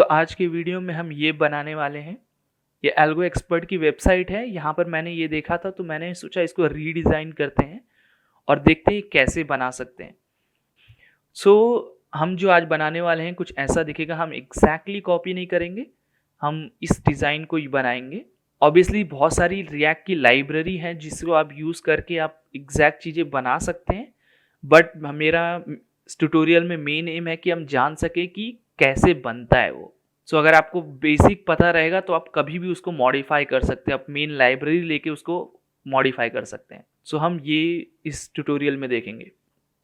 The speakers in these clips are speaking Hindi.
आज की वीडियो में हम ये बनाने वाले हैं। ये एल्गो एक्सपर्ट की वेबसाइट है। यहाँ पर मैंने ये देखा था तो मैंने सोचा इसको रीडिज़ाइन करते हैं और देखते हैं कैसे बना सकते हैं। हम जो आज बनाने वाले हैं कुछ ऐसा दिखेगा। हम एग्जैक्टली कॉपी नहीं करेंगे, हम इस डिज़ाइन को ही बनाएंगे। ऑब्वियसली बहुत सारी रिएक्ट की लाइब्रेरी है जिसको आप यूज़ करके आप एग्जैक्ट चीज़ें बना सकते हैं, बट मेरा ट्यूटोरियल में मेन एम है कि हम जान सके कि कैसे बनता है वो। अगर आपको बेसिक पता रहेगा तो आप कभी भी उसको मॉडिफाई कर सकते हैं, आप मेन लाइब्रेरी लेके उसको मॉडिफाई कर सकते हैं। हम ये इस ट्यूटोरियल में देखेंगे।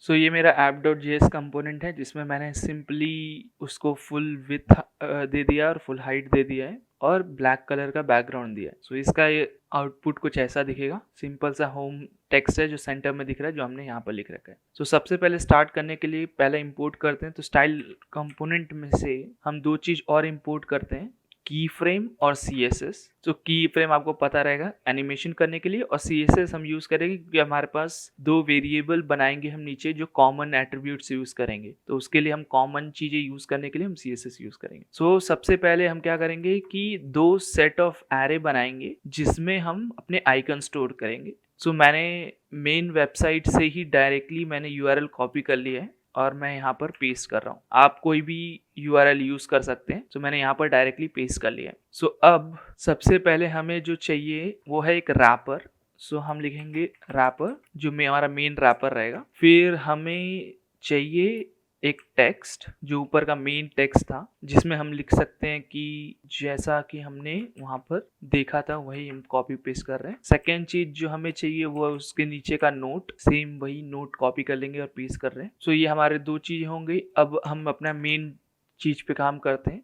ये मेरा app.js कंपोनेंट है जिसमें मैंने सिंपली उसको फुल विथ दे दिया और फुल हाइट दे दिया है और ब्लैक कलर का बैकग्राउंड दिया है। इसका ये आउटपुट कुछ ऐसा दिखेगा। सिंपल सा होम टेक्स्ट है जो सेंटर में दिख रहा है, जो हमने यहाँ पर लिख रखा है। सबसे पहले स्टार्ट करने के लिए पहले इंपोर्ट करते हैं। तो स्टाइल कंपोनेंट में से हम दो चीज़ और इंपोर्ट करते हैं, की फ्रेम और CSS। की फ्रेम आपको पता रहेगा एनिमेशन करने के लिए, और CSS हम यूज़ करेंगे क्योंकि हमारे पास दो वेरिएबल बनाएंगे हम नीचे जो कॉमन एट्रीब्यूट्स यूज़ करेंगे। तो उसके लिए हम कॉमन चीज़ें यूज़ करने के लिए हम CSS यूज़ करेंगे। सबसे पहले हम क्या करेंगे कि दो सेट ऑफ एरे बनाएंगे जिसमें हम अपने आइकन स्टोर करेंगे। मैंने मेन वेबसाइट से ही डायरेक्टली मैंने URL कॉपी कर लिया है और मैं यहाँ पर पेस्ट कर रहा हूँ। आप कोई भी URL यूज़ कर सकते हैं। मैंने यहाँ पर डायरेक्टली पेस्ट कर लिया है। अब सबसे पहले हमें जो चाहिए वो है एक रैपर। हम लिखेंगे रैपर जो हमारा मेन रैपर रहेगा। फिर हमें चाहिए एक टेक्स्ट जो ऊपर का मेन टेक्स्ट था, जिसमें हम लिख सकते हैं कि जैसा कि हमने वहां पर देखा था वही हम कॉपी पेस्ट कर रहे हैं। सेकेंड चीज जो हमें चाहिए वो है उसके नीचे का नोट, सेम वही नोट कॉपी कर लेंगे और पेस्ट कर रहे हैं। ये हमारे दो चीज होंगी। अब हम अपना मेन चीज पे काम करते हैं।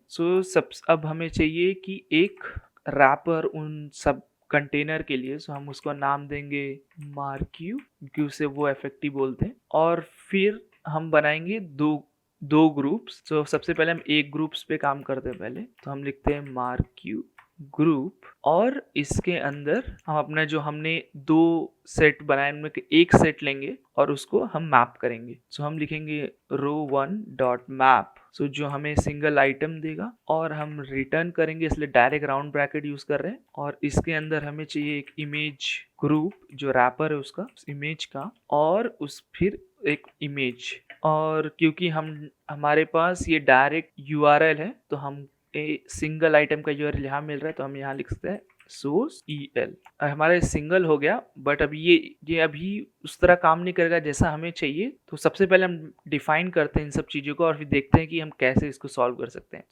अब हमें चाहिए कि एक रैपर उन सब कंटेनर के लिए। हम उसको नाम देंगे मार्क्यू, क्योंकि उसे वो इफेक्टिव बोलते हैं। और फिर हम बनाएंगे दो ग्रुप्स। सबसे पहले हम एक ग्रुप्स पे काम करते हैं पहले। तो हम लिखते हैं मार्क्यू ग्रुप, और इसके अंदर हम अपना जो हमने दो सेट बनाए उनमें एक सेट लेंगे और उसको हम मैप करेंगे। हम लिखेंगे row1.map, जो हमें सिंगल आइटम देगा, और हम रिटर्न करेंगे इसलिए डायरेक्ट राउंड ब्रैकेट यूज कर रहे हैं। और इसके अंदर हमें चाहिए एक इमेज ग्रुप जो रैपर है उसका, इमेज का, और उस फिर एक इमेज। और क्योंकि हमारे पास ये डायरेक्ट URL है तो हम सिंगल आइटम का URL यहाँ मिल रहा है तो हम यहाँ लिख सकते हैं सोर्स EL। हमारा सिंगल हो गया, बट अभी ये अभी उस तरह काम नहीं करेगा जैसा हमें चाहिए। तो सबसे पहले हम डिफाइन करते हैं इन सब चीज़ों को और फिर देखते हैं कि हम कैसे इसको सॉल्व कर सकते हैं।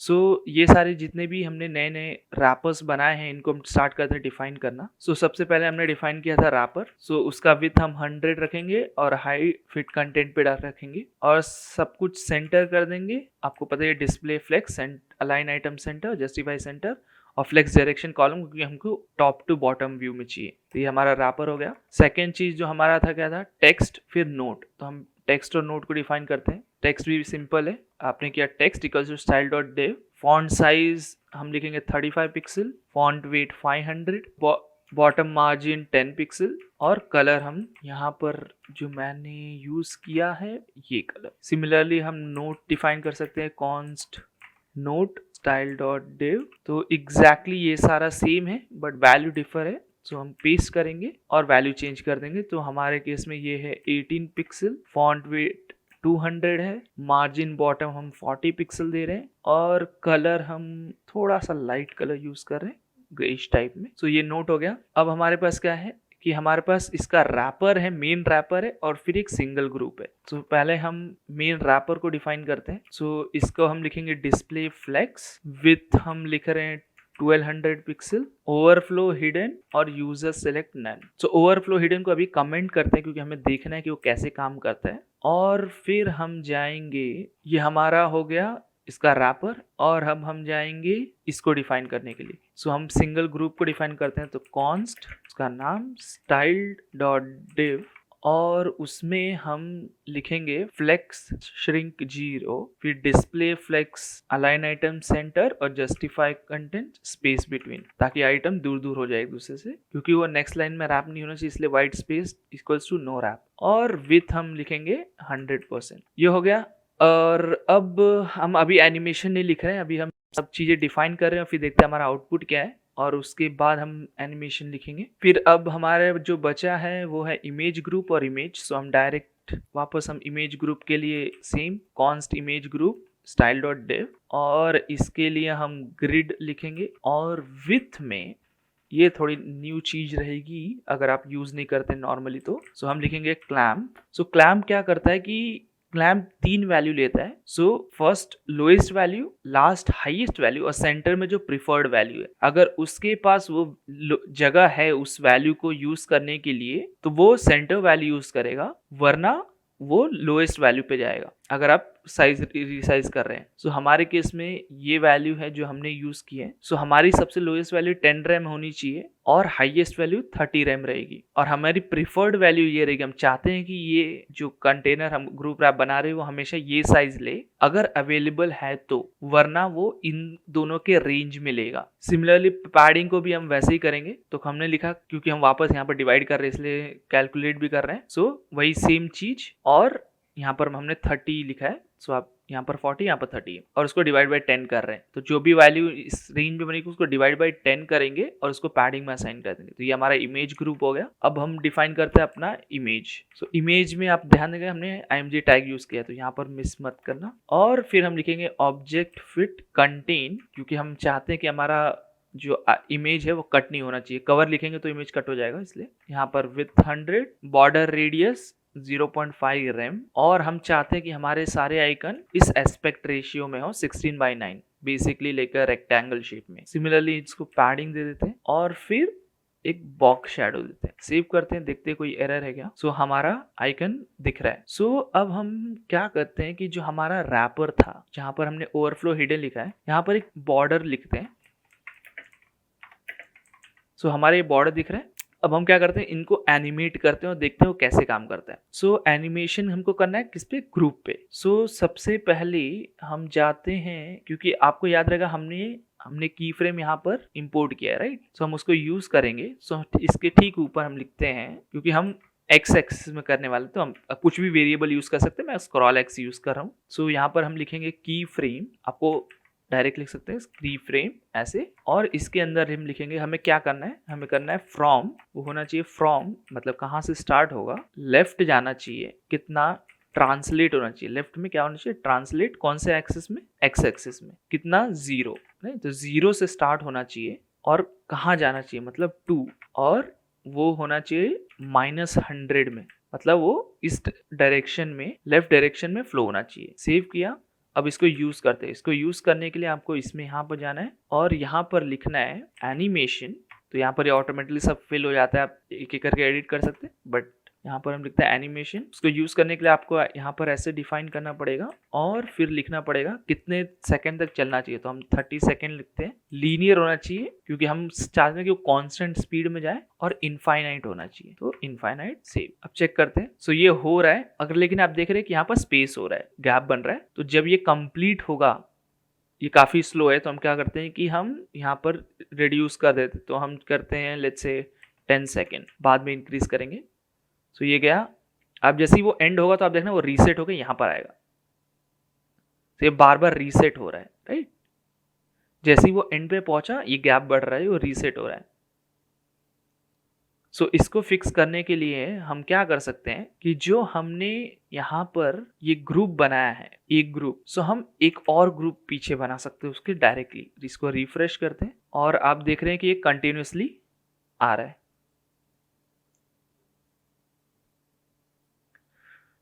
ये सारे जितने भी हमने नए नए रैपर्स बनाए हैं इनको हम स्टार्ट करते हैं डिफाइन करना। सबसे पहले हमने डिफाइन किया था रैपर। उसका विथ हम 100 रखेंगे और हाइट फिट कंटेंट पे रखेंगे और सब कुछ सेंटर कर देंगे। आपको पता है display flex and align item centre, justify centre और फ्लेक्स डायरेक्शन कॉलम, क्योंकि हमको टॉप टू बॉटम व्यू में चाहिए। तो ये हमारा रैपर हो गया। सेकेंड चीज जो हमारा था क्या था, टेक्स्ट फिर नोट। तो हम टेक्स्ट और नोट को डिफाइन करते हैं। टेक्स्ट भी सिंपल है, आपने किया text equals to style.div। Font size हम लिखेंगे 35 pixel, font weight 500, bottom margin 10 pixel, और कलर हम यहाँ पर जो मैंने यूज किया है ये कलर। सिमिलरली हम नोट डिफाइन कर सकते हैं, कॉन्स्ट नोट style.div। तो एग्जैक्टली ये सारा सेम है बट वैल्यू डिफर है। हम पेस्ट करेंगे और वैल्यू चेंज कर देंगे। तो हमारे केस में ये है 18 पिक्सल, फॉन्ट वेट 200 है, मार्जिन बॉटम हम 40 पिक्सल दे रहे हैं, और कलर हम थोड़ा सा लाइट कलर यूज कर रहे हैं ग्रेइश टाइप में। ये नोट हो गया। अब हमारे पास क्या है कि हमारे पास इसका रैपर है, मेन रैपर है, और फिर एक सिंगल ग्रुप है। पहले हम मेन रैपर को डिफाइन करते हैं। इसको हम लिखेंगे डिस्प्ले फ्लेक्स, विथ हम लिख रहे हैं 1200 पिक्सल, ओवरफ्लो हिडन और user select none. Overflow hidden को अभी कमेंट करते हैं क्योंकि हमें देखना है कि वो कैसे काम करता है। और फिर हम जाएंगे, ये हमारा हो गया इसका रैपर, और हम जाएंगे इसको डिफाइन करने के लिए। हम सिंगल ग्रुप को डिफाइन करते हैं। तो कॉन्स्ट, उसका नाम style.div, और उसमें हम लिखेंगे फ्लेक्स श्रिंक 0, फिर display flex align item centre और जस्टिफाई कंटेंट स्पेस बिटवीन, ताकि आइटम दूर दूर हो जाए एक दूसरे से, क्योंकि वो नेक्स्ट लाइन में रैप नहीं होना चाहिए, इसलिए white space equals to no wrap. और विथ हम लिखेंगे 100%। ये हो गया। और अब हम अभी एनिमेशन नहीं लिख रहे हैं, अभी हम सब चीज़ें डिफाइन कर रहे हैं, फिर देखते हैं हमारा आउटपुट क्या है और उसके बाद हम एनिमेशन लिखेंगे। फिर अब हमारे जो बचा है वो है इमेज ग्रुप और इमेज। सो हम डायरेक्ट वापस हम इमेज ग्रुप के लिए same const image group style dot div, और इसके लिए हम ग्रिड लिखेंगे। और विथ में ये थोड़ी न्यू चीज रहेगी अगर आप यूज नहीं करते नॉर्मली तो। सो हम लिखेंगे क्लैम्प। सो क्लैम्प क्या करता है कि क्लैम्प 3 वैल्यू लेता है। So first lowest value, last highest value और सेंटर में जो प्रिफर्ड वैल्यू है, अगर उसके पास वो जगह है उस वैल्यू को यूज करने के लिए तो वो सेंटर वैल्यू यूज करेगा, वरना वो लोएस्ट वैल्यू पे जाएगा अगर आप साइज रिसाइज कर रहे हैं। सो हमारे केस में ये वैल्यू है जो हमने यूज की है। सो हमारी सबसे लोएस्ट वैल्यू 10 रैम होनी चाहिए और हाईएस्ट वैल्यू 30 रैम रहेगी, और हमारी प्रिफर्ड वैल्यू ये रहेगी। हम चाहते हैं कि ये जो कंटेनर हम ग्रुप रैप बना रहे हैं वो हमेशा ये साइज ले अगर अवेलेबल है तो, वरना वो इन दोनों के रेंज में लेगा। सिमिलरली पैडिंग को भी हम वैसे ही करेंगे। तो हमने लिखा, क्योंकि हम वापस यहाँ पर डिवाइड कर रहे हैं इसलिए कैलकुलेट भी कर रहे हैं। सो वही सेम चीज, और यहाँ पर हमने 30 लिखा है। सो आप यहाँ पर 40, यहाँ पर 30 और उसको डिवाइड बाई 10 कर रहे हैं। तो जो भी वैल्यू इस रेंज में बनेगी उसको डिवाइड बाई 10 करेंगे और उसको पैडिंग में असाइन कर देंगे। तो ये हमारा इमेज ग्रुप हो गया। अब हम डिफाइन करते हैं अपना इमेज। सो इमेज में आप ध्यान देंगे हमने img टैग यूज किया, तो यहाँ पर मिस मत करना। और फिर हम लिखेंगे ऑब्जेक्ट फिट कंटेन, क्योंकि हम चाहते हैं कि हमारा जो इमेज है वो कट नहीं होना चाहिए। कवर लिखेंगे तो इमेज कट हो जाएगा, इसलिए यहाँ पर विथ 100, बॉर्डर रेडियस 0.5 रैम, और हम चाहते हैं कि हमारे सारे आइकन इस एस्पेक्ट रेशियो में हो 16:9 बेसिकली लेकर रेक्टेंगल शेप में। सिमिलरली इसको पैडिंग दे देते हैं और फिर एक बॉक्स शैडो देते हैं। सेव करते हैं, देखते हैं कोई एरर है क्या। सो हमारा आइकन दिख रहा है। सो अब हम क्या करते हैं कि जो हमारा रैपर था जहां पर हमने ओवरफ्लो हिडन लिखा है, यहाँ पर एक बॉर्डर लिखते हैं। सो हमारे ये बॉर्डर दिख रहा है। अब हम क्या करते हैं, इनको एनिमेट करते हैं और देखते हैं वो कैसे काम करता है। सो एनिमेशन हमको करना है किस पे, ग्रुप पे। सो सबसे पहले हम जाते हैं, क्योंकि आपको याद रहेगा हमने की फ्रेम यहाँ पर इंपोर्ट किया है, राइट। सो हम उसको यूज करेंगे। सो इसके ठीक ऊपर हम लिखते हैं, क्योंकि हम एक्स एक्सिस में करने वाले तो हम कुछ भी वेरिएबल यूज कर सकते हैं। मैं स्क्रॉल एक्स यूज कर रहा हूँ। सो यहाँ पर हम लिखेंगे की फ्रेम, आपको डायरेक्ट लिख सकते हैं की फ्रेम ऐसे, और इसके अंदर हम लिखेंगे हमें क्या करना है, हमें करना है फ्रॉम, वो होना चाहिए फ्रॉम मतलब कहाँ से स्टार्ट होगा, लेफ्ट जाना चाहिए, कितना ट्रांसलेट होना चाहिए, लेफ्ट में क्या होना चाहिए, ट्रांसलेट कौन से एक्सिस में, एक्स एक्सिस में, कितना 0, नहीं तो 0 से स्टार्ट होना चाहिए, और कहाँ जाना चाहिए मतलब 2, और वो होना चाहिए -100 में, मतलब वो इस डायरेक्शन में, लेफ्ट डायरेक्शन में फ्लो होना चाहिए। सेव किया। अब इसको यूज करते हैं। इसको यूज करने के लिए आपको इसमें यहाँ पर जाना है और यहाँ पर लिखना है एनिमेशन। तो यहाँ पर ये ऑटोमेटिकली सब फिल हो जाता है, आप एक एक करके एडिट कर सकते हैं, बट यहाँ पर हम लिखते हैं एनिमेशन। उसको यूज करने के लिए आपको यहाँ पर ऐसे डिफाइन करना पड़ेगा और फिर लिखना पड़ेगा कितने सेकंड तक चलना चाहिए। तो हम 30 सेकंड लिखते हैं। लीनियर होना चाहिए क्योंकि हम चाहते हैं कि वो कांस्टेंट स्पीड में जाए, और इनफाइनाइट होना चाहिए, तो इनफाइनाइट सेव। अब चेक करते हैं। सो ये हो रहा है। अगर लेकिन आप देख रहे हैं कि यहाँ पर स्पेस हो रहा है, गैप बन रहा है, तो जब ये कंप्लीट होगा, ये काफ़ी स्लो है, तो हम क्या करते हैं कि हम यहाँ पर रिड्यूस कर देते हैं। तो हम करते हैं लेट्स से 10 सेकेंड, बाद में इंक्रीज करेंगे। सो ये गया। अब जैसे ही वो एंड होगा तो आप देखना वो रीसेट होकर यहाँ पर आएगा। तो ये बार बार रीसेट हो रहा है, राइट। जैसे ही वो एंड पे पहुंचा ये गैप बढ़ रहा है, वो रीसेट हो रहा है। सो इसको फिक्स करने के लिए हम क्या कर सकते हैं कि जो हमने यहाँ पर ये ग्रुप बनाया है, एक ग्रुप, सो हम एक और ग्रुप पीछे बना सकते हैं उसके डायरेक्टली। इसको रिफ्रेश करते हैं और आप देख रहे हैं कि ये कंटिन्यूसली आ रहा है।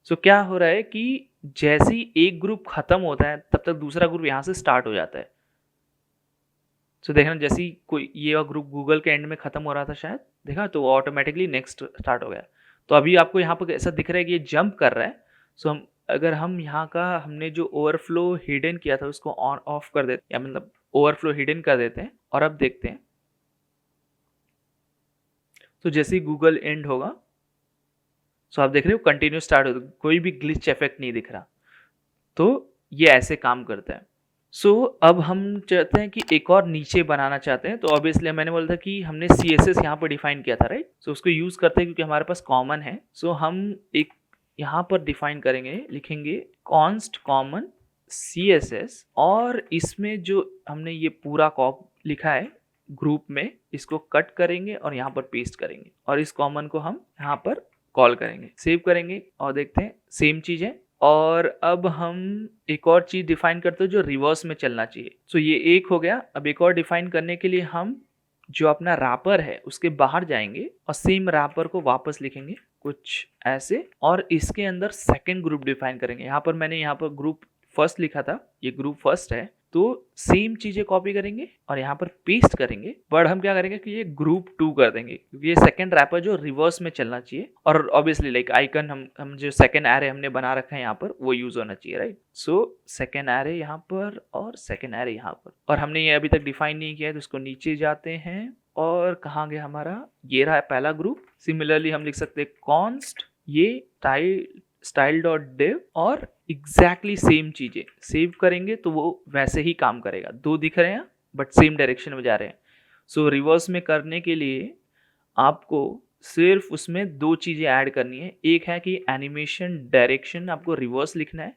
सो क्या हो रहा है कि जैसे ही एक ग्रुप खत्म होता है तब तक दूसरा ग्रुप यहाँ से स्टार्ट हो जाता है। सो देखना जैसे ही कोई ये ग्रुप गूगल के एंड में खत्म हो रहा था शायद, देखा, तो ऑटोमेटिकली नेक्स्ट स्टार्ट हो गया। तो अभी आपको यहाँ पर ऐसा दिख रहा है कि ये जंप कर रहा है। सो हम यहाँ का हमने जो ओवरफ्लो हिडन किया था उसको ऑन ऑफ कर देते, या मतलब ओवरफ्लो हिडन कर देते हैं, और अब देखते हैं। तो जैसे ही गूगल एंड होगा, सो आप देख रहे हो कंटिन्यू स्टार्ट हो, कोई भी ग्लिच इफेक्ट नहीं दिख रहा। तो ये ऐसे काम करता है। सो अब हम चाहते हैं कि एक और नीचे बनाना चाहते हैं। तो ऑब्वियसली मैंने बोला था कि हमने CSS यहाँ पर डिफाइन किया था, राइट। सो उसको यूज़ करते हैं क्योंकि हमारे पास कॉमन है। सो हम एक यहाँ पर डिफाइन करेंगे, लिखेंगे कॉन्स्ट कॉमन CSS, और इसमें जो हमने ये पूरा कॉप लिखा है ग्रुप में, इसको कट करेंगे और यहाँ पर पेस्ट करेंगे और इस कॉमन को हम यहाँ पर कॉल करेंगे, सेव करेंगे और देखते हैं सेम चीज़ है। और अब हम एक और चीज़ डिफाइन करते हैं जो रिवर्स में चलना चाहिए। सो ये एक हो गया। अब एक और डिफाइन करने के लिए हम जो अपना रैपर है उसके बाहर जाएंगे और सेम रैपर को वापस लिखेंगे कुछ ऐसे, और इसके अंदर सेकंड ग्रुप डिफाइन करेंगे। यहाँ पर मैंने यहाँ पर ग्रुप फर्स्ट लिखा था, ये ग्रुप फर्स्ट है, तो सेम चीजें कॉपी करेंगे और यहाँ पर पेस्ट करेंगे, बट हम क्या करेंगे कि ये ग्रुप 2 कर देंगे क्योंकि ये सेकंड रैपर जो रिवर्स में चलना चाहिए, और ऑब्वियसली लाइक आइकन हम जो सेकंड एरे हमने बना रखा है यहाँ पर वो यूज होना चाहिए, राइट। सो सेकंड एरे यहाँ पर और सेकंड एरे यहाँ पर, और हमने ये अभी तक डिफाइन नहीं किया है तो इसको नीचे जाते हैं और कहाँ गया हमारा, ये रहा पहला ग्रुप। सिमिलरली हम लिख सकते हैं कॉन्स्ट ये style.div और एग्जैक्टली सेम चीजें सेव करेंगे तो वो वैसे ही काम करेगा। दो दिख रहे हैं बट सेम डायरेक्शन में जा रहे हैं। सो रिवर्स में करने के लिए आपको सिर्फ उसमें दो चीजें ऐड करनी है। एक है कि एनिमेशन डायरेक्शन आपको रिवर्स लिखना है।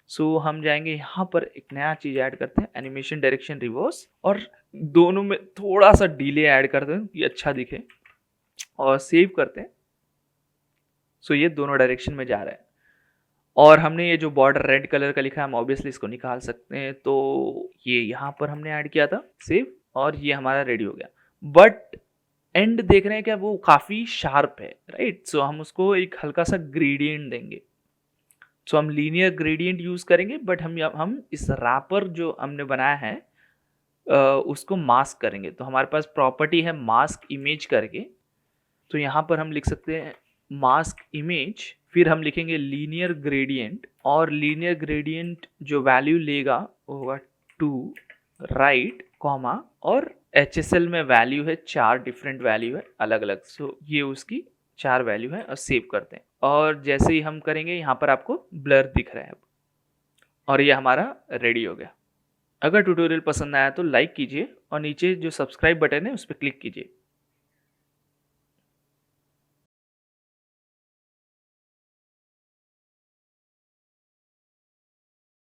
सो हम जाएंगे यहाँ पर एक नया चीज ऐड करते हैं, एनिमेशन डायरेक्शन रिवर्स, और दोनों में थोड़ा सा डिले ऐड करते हैं कि अच्छा दिखे और सेव करते हैं। सो ये दोनों डायरेक्शन में जा रहा है। और हमने ये जो बॉर्डर रेड कलर का लिखा है हम ऑब्वियसली इसको निकाल सकते हैं, तो ये यहाँ पर हमने ऐड किया था, सेव, और ये हमारा रेडी हो गया। बट एंड देख रहे हैं क्या, वो काफ़ी शार्प है, राइट। सो हम उसको एक हल्का सा ग्रेडियंट देंगे। सो हम लीनियर ग्रेडियंट यूज़ करेंगे, बट हम इस रैपर जो हमने बनाया है उसको मास्क करेंगे। तो हमारे पास प्रॉपर्टी है मास्क इमेज करके, तो यहाँ पर हम लिख सकते हैं मास्क इमेज, फिर हम लिखेंगे लीनियर ग्रेडियंट, और लीनियर ग्रेडियंट जो वैल्यू लेगा वो होगा 2 राइट कॉमा, और HSL में वैल्यू है 4 डिफरेंट वैल्यू है अलग अलग। सो ये उसकी 4 वैल्यू है और सेव करते हैं। और जैसे ही हम करेंगे यहाँ पर आपको ब्लर दिख रहा है और ये हमारा रेडी हो गया। अगर ट्यूटोरियल पसंद आया तो लाइक कीजिए और नीचे जो सब्सक्राइब बटन है उस पर क्लिक कीजिए।